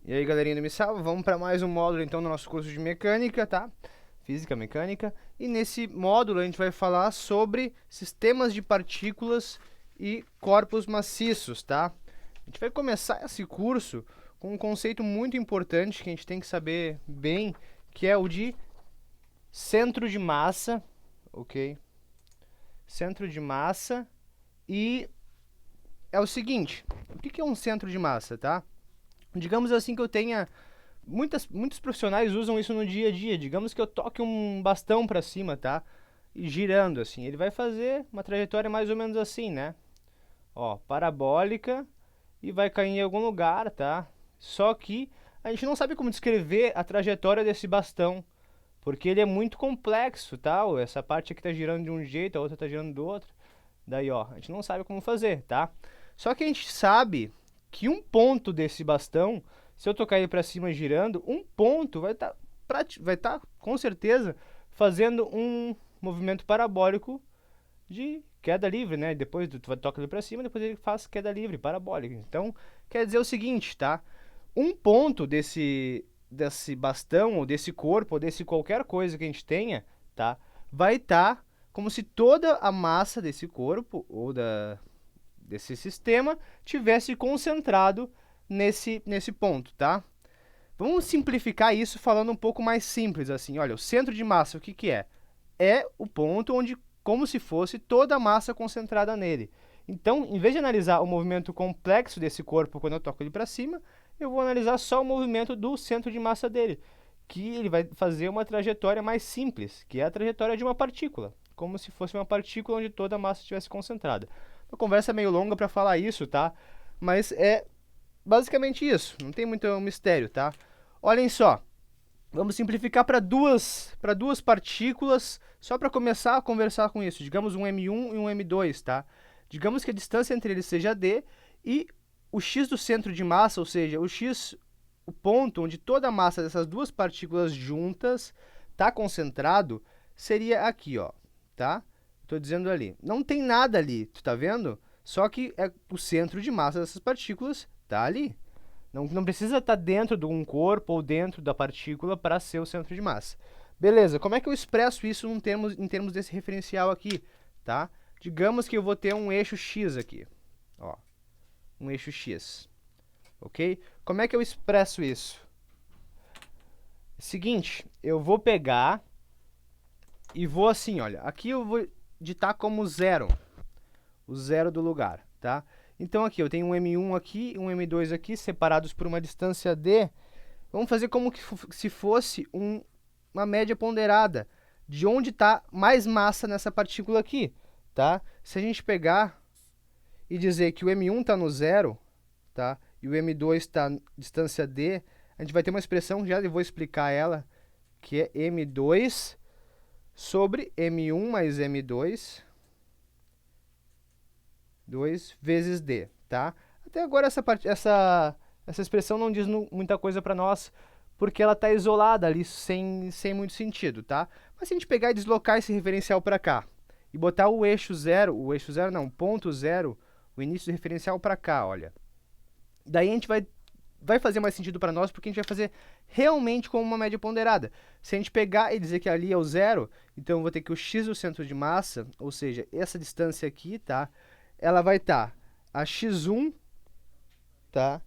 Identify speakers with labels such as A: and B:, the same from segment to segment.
A: E aí, galerinha do Me Salva, vamos para mais um módulo então no nosso curso de mecânica, tá? Física mecânica. E nesse módulo a gente vai falar sobre sistemas de partículas e corpos maciços, tá? A gente vai começar esse curso com um conceito muito importante que a gente tem que saber bem, que é o de centro de massa, ok? Centro de massa. E é o seguinte, o que é um centro de massa, tá? Digamos assim que eu tenha muitos profissionais usam isso no dia a dia. Digamos que eu toque um bastão para cima, tá? E girando assim, ele vai fazer uma trajetória mais ou menos assim, né? Ó, parabólica e vai cair em algum lugar, tá? Só que a gente não sabe como descrever a trajetória desse bastão, porque ele é muito complexo, tá? Essa parte aqui tá girando de um jeito, a outra tá girando do outro. Daí, ó, a gente não sabe como fazer, tá? Só que a gente sabe que um ponto desse bastão, se eu tocar ele para cima girando, um ponto vai tá, com certeza fazendo um movimento parabólico de queda livre, né? Depois tu toca ele para cima, depois ele faz queda livre parabólica. Então, quer dizer o seguinte, tá? Um ponto desse bastão, ou desse corpo, ou desse qualquer coisa que a gente tenha, tá? Vai estar como se toda a massa desse corpo, ou desse sistema, tivesse concentrado nesse ponto, tá? Vamos simplificar isso falando um pouco mais simples, assim. Olha, o centro de massa, o que que é? É o ponto onde, como se fosse toda a massa concentrada nele. Então, em vez de analisar o movimento complexo desse corpo quando eu toco ele para cima, eu vou analisar só o movimento do centro de massa dele, que ele vai fazer uma trajetória mais simples, que é a trajetória de uma partícula, como se fosse uma partícula onde toda a massa estivesse concentrada. Uma conversa meio longa para falar isso, tá? Mas é basicamente isso, não tem muito mistério, tá? Olhem só, vamos simplificar para duas partículas, só para começar a conversar com isso. Digamos um M1 e um M2, tá? Digamos que a distância entre eles seja d e o x do centro de massa, ou seja, o ponto onde toda a massa dessas duas partículas juntas está concentrado, seria aqui, ó, tá? Estou dizendo ali. Não tem nada ali, tu tá vendo? Só que o centro de massa dessas partículas tá ali. Não precisa estar dentro de um corpo ou dentro da partícula para ser o centro de massa. Beleza, como é que eu expresso isso em termos desse referencial aqui, tá? Digamos que eu vou ter um eixo x aqui, ó, um eixo x, ok? Como é que eu expresso isso? Seguinte, eu vou pegar e vou assim, olha, aqui eu vou ditar como zero, o zero do lugar, tá? Então aqui eu tenho um M1 aqui e um M2 aqui, separados por uma distância d. Vamos fazer como que se fosse uma média ponderada de onde está mais massa nessa partícula aqui, tá? Se a gente pegar e dizer que o M1 está no zero, tá? E o M2 está distância d, a gente vai ter uma expressão, já eu vou explicar ela, que é M2 sobre M1 mais M2 vezes d, tá? Até agora essa expressão não diz muita coisa para nós, porque ela está isolada ali, sem muito sentido, tá? Mas se a gente pegar e deslocar esse referencial para cá, e botar o eixo zero não, ponto zero, o início do referencial para cá, olha. Daí a gente vai fazer mais sentido para nós, porque a gente vai fazer realmente como uma média ponderada. Se a gente pegar e dizer que ali é o zero, então eu vou ter que o x do centro de massa, ou seja, essa distância aqui, tá? Ela vai estar a x1, tá?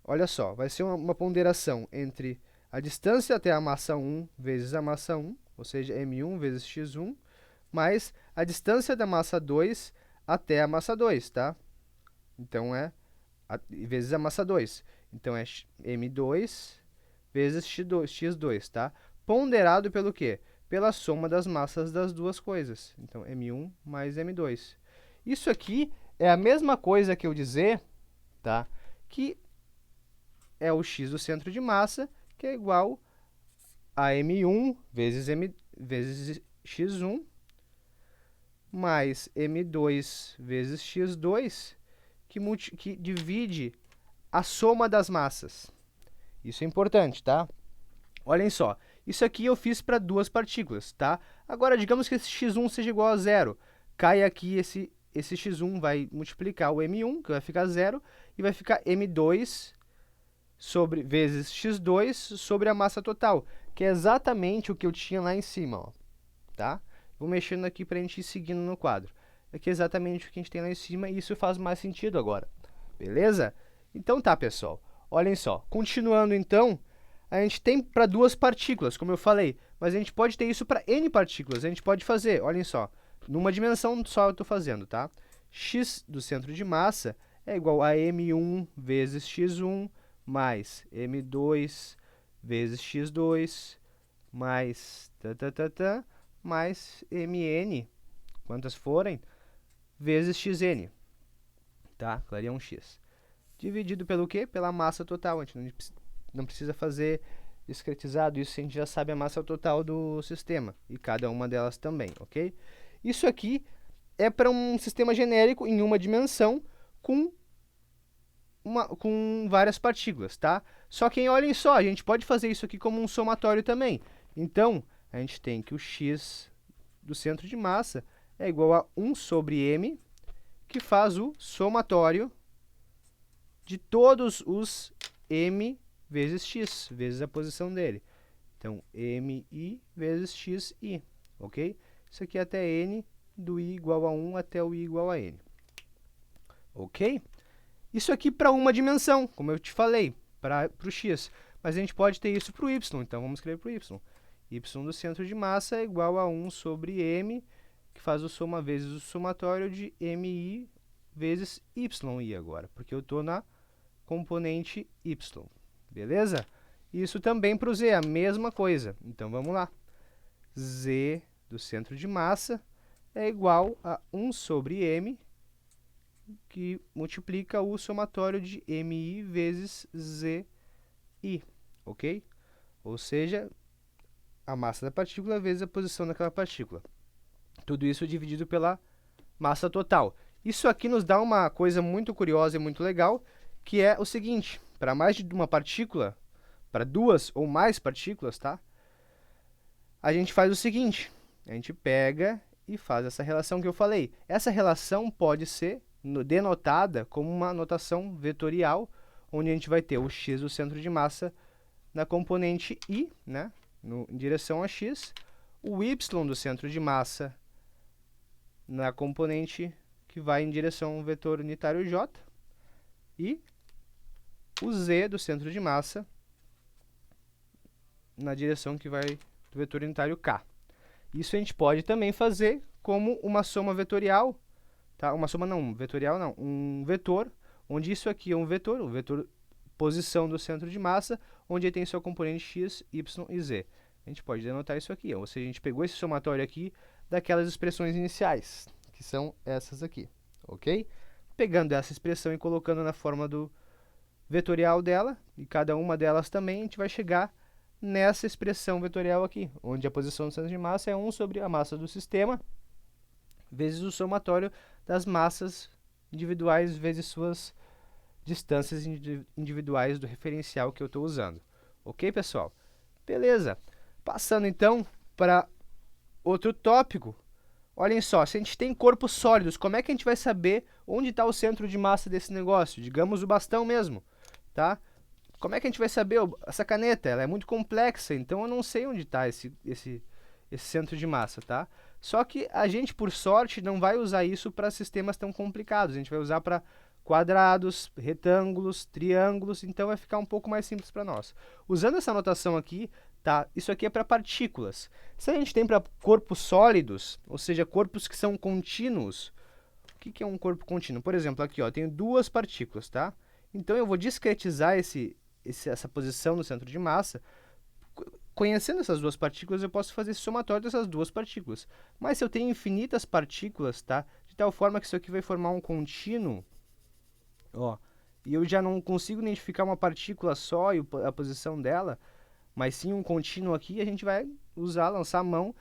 A: Olha só, vai ser uma ponderação entre a distância até a massa 1 vezes a massa 1, ou seja, m1 vezes x1, mais a distância da massa 2 até a massa 2, tá? Então, vezes a massa 2. Então, é m2 vezes x2, tá? Ponderado pelo quê? Pela soma das massas das duas coisas. Então, m1 mais m2. Isso aqui é a mesma coisa que eu dizer, tá? Que é o x do centro de massa, que é igual a m1 vezes x1 mais m2 vezes x2, que divide a soma das massas. Isso é importante, tá? Olhem só, isso aqui eu fiz para duas partículas, tá? Agora, digamos que esse x1 seja igual a zero. Cai aqui esse x1, vai multiplicar o m1, que vai ficar zero, e vai ficar m2 vezes x2 sobre a massa total, que é exatamente o que eu tinha lá em cima, ó, tá? Vou mexendo aqui para a gente ir seguindo no quadro. Aqui é exatamente o que a gente tem lá em cima e isso faz mais sentido agora, beleza? Então tá, pessoal, olhem só, continuando então, a gente tem para duas partículas, como eu falei, mas a gente pode ter isso para n partículas, a gente pode fazer, olhem só, numa dimensão só eu estou fazendo, tá? X do centro de massa é igual a m1 vezes x1 mais m2 vezes x2 mais mais mn, quantas forem, vezes xn, tá? Clareão x. Dividido pelo quê? Pela massa total. A gente não precisa fazer discretizado, isso a gente já sabe a massa total do sistema, e cada uma delas também, ok? Isso aqui é para um sistema genérico em uma dimensão com várias partículas, tá? Só que, olhem só, a gente pode fazer isso aqui como um somatório também. Então, a gente tem que o x do centro de massa é igual a 1 sobre m, que faz o somatório de todos os m vezes x, vezes a posição dele. Então, mi vezes xi, ok? Isso aqui é até n, do i igual a 1 até o i igual a n. Ok? Isso aqui para uma dimensão, como eu te falei, para o x. Mas a gente pode ter isso para o y, então vamos escrever para o y. Y do centro de massa é igual a 1 sobre m, que faz o soma vezes o somatório de mi vezes yi agora, porque eu estou na componente y, beleza? Isso também para o z, a mesma coisa. Então, vamos lá. Z do centro de massa é igual a 1 sobre m, que multiplica o somatório de mi vezes zi, ok? Ou seja, a massa da partícula vezes a posição daquela partícula. Tudo isso dividido pela massa total. Isso aqui nos dá uma coisa muito curiosa e muito legal, que é o seguinte: para mais de uma partícula, para duas ou mais partículas, tá? A gente faz o seguinte: a gente pega e faz essa relação que eu falei. Essa relação pode ser denotada como uma notação vetorial, onde a gente vai ter o x do centro de massa na componente i, né, em direção a x, o y do centro de massa na componente que vai em direção ao vetor unitário j, e o z do centro de massa na direção que vai do vetor unitário k. Isso a gente pode também fazer como uma soma vetorial, tá? Uma soma não, vetorial não, um vetor, onde isso aqui é um vetor, o vetor posição do centro de massa, onde ele tem sua componente x, y e z. A gente pode denotar isso aqui, ou seja, a gente pegou esse somatório aqui daquelas expressões iniciais, que são essas aqui, ok? Pegando essa expressão e colocando na forma do vetorial dela, e cada uma delas também, a gente vai chegar nessa expressão vetorial aqui, onde a posição do centro de massa é 1 sobre a massa do sistema, vezes o somatório das massas individuais vezes suas distâncias individuais do referencial que eu estou usando. Ok, pessoal? Beleza. Passando, então, para outro tópico. Olhem só, se a gente tem corpos sólidos, como é que a gente vai saber onde está o centro de massa desse negócio? Digamos o bastão mesmo, tá? Como é que a gente vai saber? Essa caneta, ela é muito complexa, então eu não sei onde está esse centro de massa, tá? Só que a gente, por sorte, não vai usar isso para sistemas tão complicados. A gente vai usar para quadrados, retângulos, triângulos, então vai ficar um pouco mais simples para nós. Usando essa notação aqui, tá? Isso aqui é para partículas. Se a gente tem para corpos sólidos, ou seja, corpos que são contínuos, o que é um corpo contínuo? Por exemplo, aqui, ó, eu tenho duas partículas, tá? Então, eu vou discretizar essa posição no centro de massa. Conhecendo essas duas partículas, eu posso fazer esse somatório dessas duas partículas. Mas se eu tenho infinitas partículas, tá? De tal forma que isso aqui vai formar um contínuo, ó, e eu já não consigo identificar uma partícula só e a posição dela, mas sim um contínuo aqui, a gente vai lançar a mão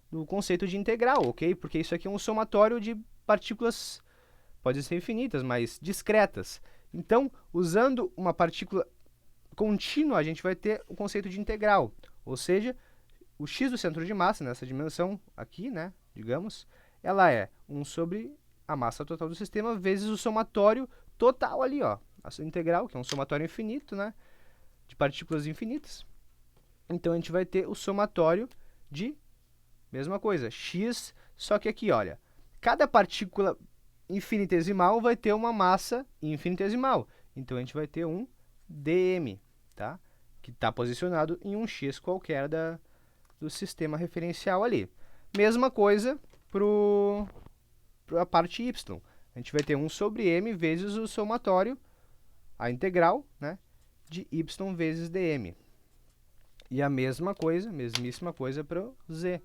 A: do conceito de integral, ok? Porque isso aqui é um somatório de partículas, podem ser infinitas, mas discretas. Então, usando uma partícula contínua, a gente vai ter o conceito de integral, ou seja, o x do centro de massa, nessa dimensão aqui, né, digamos, ela é 1 sobre a massa total do sistema vezes o somatório total ali, ó. A sua integral, que é um somatório infinito, né, de partículas infinitas. Então, a gente vai ter o somatório de, mesma coisa, x, só que aqui, olha, cada partícula infinitesimal vai ter uma massa infinitesimal. Então, a gente vai ter um dm, tá? Que está posicionado em um x qualquer do sistema referencial ali. Mesma coisa para a parte y. A gente vai ter 1 sobre m vezes o somatório, a integral, né, de y vezes dm. E a mesma coisa, mesmíssima coisa para o z,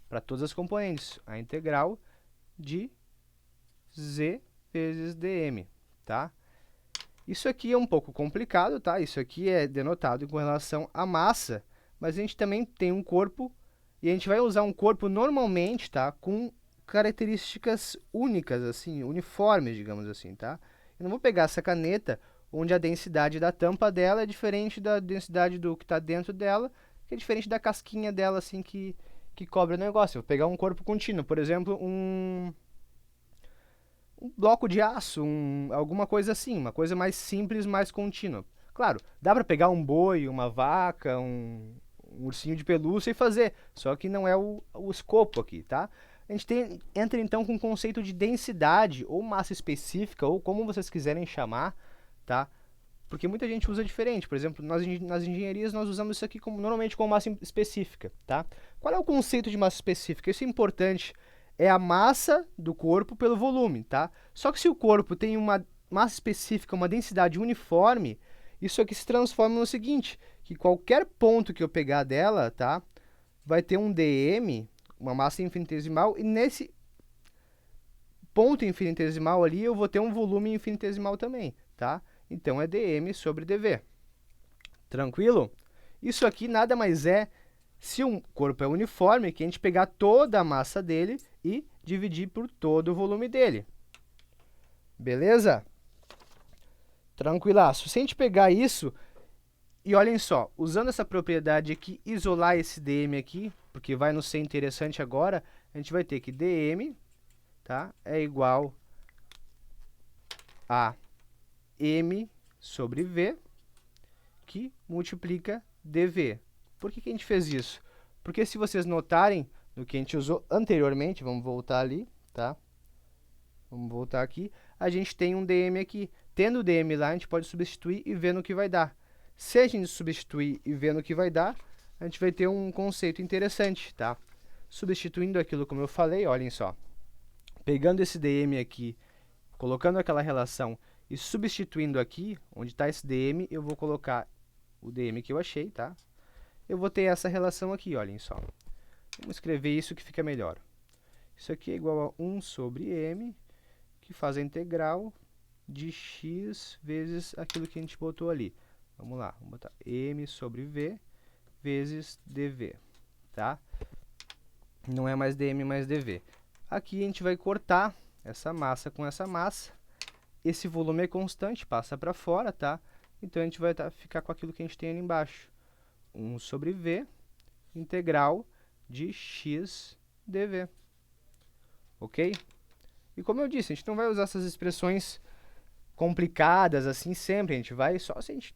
A: para todas as componentes, a integral de z vezes dm, tá? Isso aqui é um pouco complicado, tá? Isso aqui é denotado com relação à massa, mas a gente também tem um corpo, e a gente vai usar um corpo normalmente, tá? Com características únicas, assim, uniformes, digamos assim, tá? Eu não vou pegar essa caneta onde a densidade da tampa dela é diferente da densidade do que está dentro dela, que é diferente da casquinha dela, assim, que cobre o negócio. Eu vou pegar um corpo contínuo, por exemplo, um bloco de aço, alguma coisa assim, uma coisa mais simples, mais contínua. Claro, dá para pegar um boi, uma vaca, um ursinho de pelúcia e fazer, só que não é o escopo aqui, tá? A gente entra então com o conceito de densidade, ou massa específica, ou como vocês quiserem chamar, tá? Porque muita gente usa diferente. Por exemplo, nas engenharias nós usamos isso aqui normalmente como massa específica, tá? Qual é o conceito de massa específica? Isso é importante. É a massa do corpo pelo volume, tá? Só que se o corpo tem uma massa específica, uma densidade uniforme, isso aqui se transforma no seguinte, que qualquer ponto que eu pegar dela, tá? Vai ter um dm, uma massa infinitesimal, e nesse ponto infinitesimal ali eu vou ter um volume infinitesimal também, tá? Então, é dm sobre dv. Tranquilo? Isso aqui nada mais é, se um corpo é uniforme, que a gente pegar toda a massa dele e dividir por todo o volume dele. Beleza? Tranquilaço. Se a gente pegar isso, e olhem só, usando essa propriedade aqui, isolar esse dm aqui, porque vai nos ser interessante agora, a gente vai ter que dm, tá, é igual a m sobre v, que multiplica dv. Por que a gente fez isso? Porque se vocês notarem, no que a gente usou anteriormente, vamos voltar ali, tá? Vamos voltar aqui, a gente tem um dm aqui. Tendo o dm lá, a gente pode substituir e ver no que vai dar. Se a gente substituir e ver no que vai dar, a gente vai ter um conceito interessante, tá? Substituindo aquilo como eu falei, olhem só. Pegando esse dm aqui, colocando aquela relação e substituindo aqui, onde está esse dm, eu vou colocar o dm que eu achei, tá? Eu vou ter essa relação aqui, olhem só. Vamos escrever isso que fica melhor. Isso aqui é igual a 1 sobre m, que faz a integral de x vezes aquilo que a gente botou ali. Vamos lá, vamos botar m sobre v vezes dv, tá? Não é mais dm mais dv. Aqui a gente vai cortar essa massa com essa massa. Esse volume é constante, passa para fora, tá? Então, a gente vai ficar com aquilo que a gente tem ali embaixo. 1 sobre v, integral de x dv. Ok? E como eu disse, a gente não vai usar essas expressões complicadas assim sempre. A gente vai só se a gente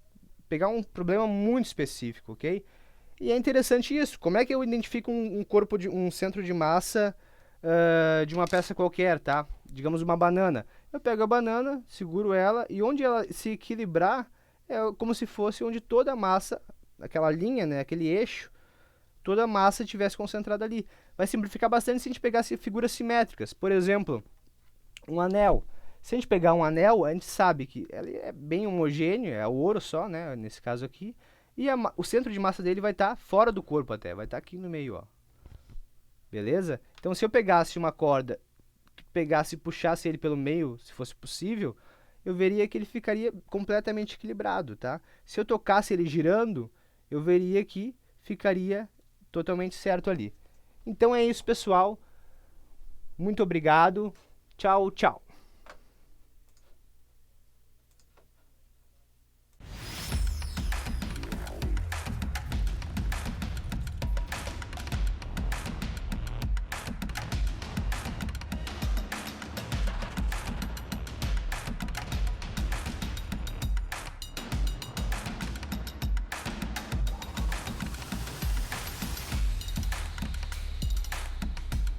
A: pegar um problema muito específico, ok? E é interessante isso. Como é que eu identifico um corpo de um centro de massa de uma peça qualquer, tá? Digamos uma banana. Eu pego a banana, seguro ela, e onde ela se equilibrar, é como se fosse onde toda a massa, aquela linha, né, aquele eixo, toda a massa estivesse concentrada ali. Vai simplificar bastante se a gente pegasse figuras simétricas. Por exemplo, um anel. Se a gente pegar um anel, a gente sabe que ele é bem homogêneo, é ouro só, né, nesse caso aqui, e o centro de massa dele vai estar fora do corpo até, vai estar aqui no meio, ó. Beleza? Então, se eu pegasse uma corda, pegasse e puxasse ele pelo meio, se fosse possível, eu veria que ele ficaria completamente equilibrado, tá? Se eu tocasse ele girando, eu veria que ficaria totalmente certo ali. Então é isso, pessoal. Muito obrigado. Tchau, tchau.